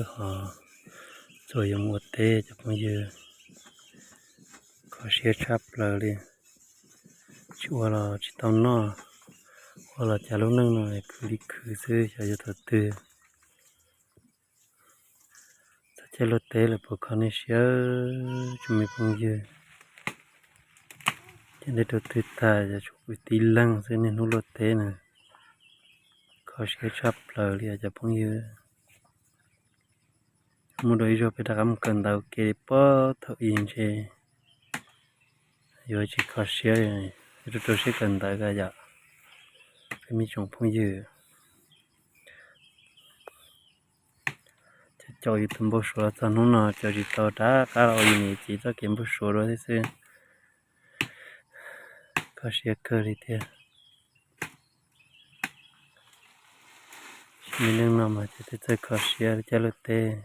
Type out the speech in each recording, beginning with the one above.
họ rồi dùng một tê cho bây giờ có xe chắp là đi chua là chỉ tao nó hoặc là chả lúc nâng rồi cứ đi cứซื้อcho thật tư sẽ lót tê là bộ con này xe chúng mình bây giờ cho nên tôi tự ta cho chụp cái tí lăng sẽ nên nó lót tê này có xe chắp là đi cho bây giờ một đôi rồi phải đặt cần đầu kê bó thợ in chơi rồi chỉ có xe này tôi sẽ cần tới cái giờ phải mi trồng phong dừa cho ít thùng bò sữa cho nó nọ cho chỉ tao đã cá rồi này chỉ cho kiếm bò sữa rồi thế có xe cơ đi theo mình đang nằm mà chỉ thấy có xe cho lợt tê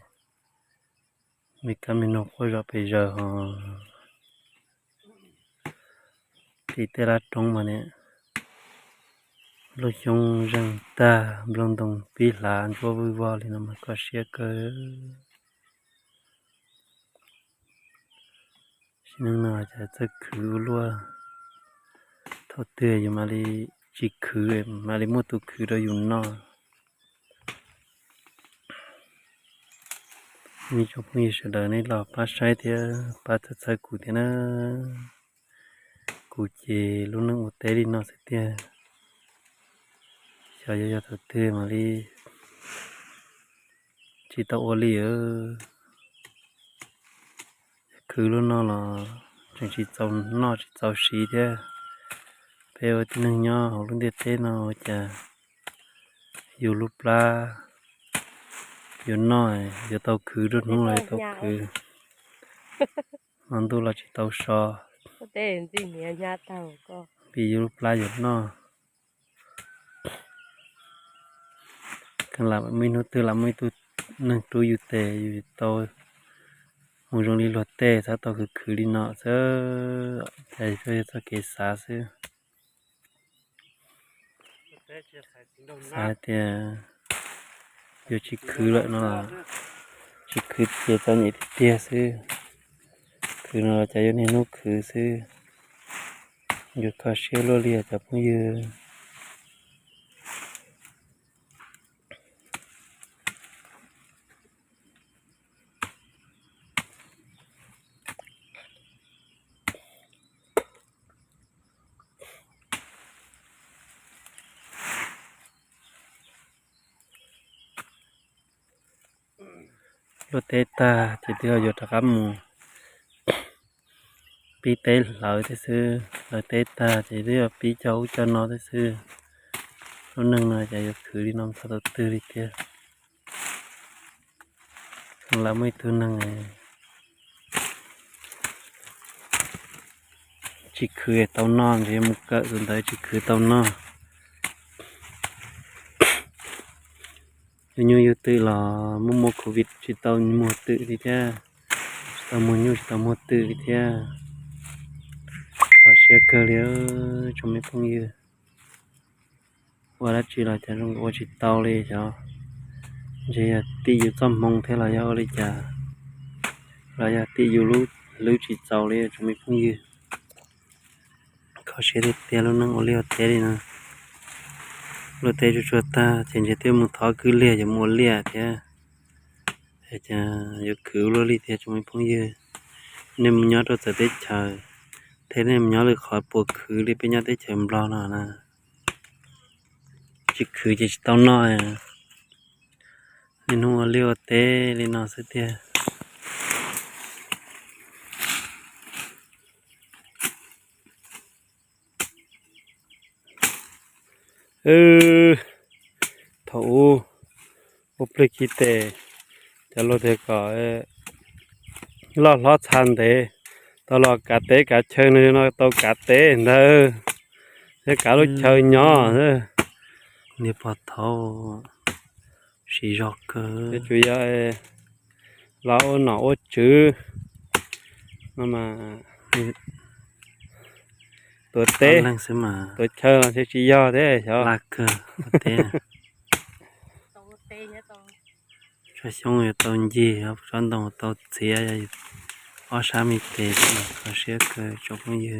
mình cầm mình nộp qua rồi bây giờ họ thì tê là trống mà nè lúc chung rằng ta lòng đồng pi là cho vui vui thì nó mà có xe cơ nhưng nàoจะจะคือลัวทอดเตยมาลีจิคือมาลีมุตุคือเราอยู่นอมีชอบมีเสดในหลอกปลาใช้เทียปลาจะใช้กูเทียนะกูเจลูกนั่งอุเตลินอสิเทียชายจะทอดเตยมาลีจิตาโอลีคือลูกนอละจังจิตเจ้านอจิตเจ้าสีเทียเปลวที่นั่งย่อของลุงเด็ดเต้นเอาจะอยู่ลูกปลาอยู่น้อยอยู่เตาคือรถนู้นเลยเตาคือมันตัวเราจิเตาซอ tên gì nhỉ nhà tàu có ปีอยู่ลูกปลาอยู่น้อกันหลับไม่นู้ตัวหลับไม่ตัวนั่งตัวอยู่เตะอยู่เตาหูตรงนี้รถเตะถ้าเตาคือดีเนาะเจ้าใจเพื่อจะเกษาซื้อสายเตียอยู่ชิคือเลยเนาะชิคือเจ้าหนี้เตี้ยซื้อคือเราจะอยู่ในนู้คือซื้ออยู่ก็เชื่อโลเลียจับมือยืนรถเตตาที่เดียวอยู่ตะกับหมูปีเตลเหล่าที่ซื้อรถเตตาที่เดียวปีเจ้าเจ้านอที่ซื้อรถหนึ่งน่าจะอยู่คือที่น้องสะดุดตื่นเตี้ยข้างหลังไม่ตื่นนั่งไงจิคือเต้านอนที่มุกเกะจนได้จิคือเต้านอนอยู่ตื่นหล่อมุกโควิดจิเต้ามัวตื่นที่เจ้าเต้ามัวอยู่เต้ามัวตื่นที่เจ้าขอเชื่อเกลียวชมไม่พงยือว่าแล้วจีเราจะต้องว่าจิเต้าเลยจ้ะจีตีอยู่จอมมองเท่าไรเอาเลยจ้ะเราอยากตีอยู่รู้จิเต้าเลยชมไม่พงยือขอเชื่อเตี้ยแล้วนั่งเอาเลี้ยวเตี้ยเลยนะรถเตี้ยจุดตาเห็นจะเตี้ยมือท้อคือเลี้ยจะมัวเลี้ยเตี้ยแต่จะอยู่คือรู้ลิเตี้ยชมไม่พงยือเนี่ยมันย้อนเราจะได้เจอthế nên mình nhớ được khỏi buộc khử đi bên nhà tới chém lo nào nè chỉ khử chỉ tao nói nên nó liều té nên nó sẽ té thấu bốc lên kia té cho lo thế có lo chăn thế tao lo cá té cá chơi nữa nó tao cá té nữa thế cá lúc chơi nhỏ nữa nè bắt thâu xì giọt cơ thế chủ yếu lão nó chữ mà tôi té tôi chơi là thế chỉ do thế sao lạc cơ té cho xong rồi tao gì học xong tao tao xía ở xa mi tệ mà có sẽ cơ cho con gì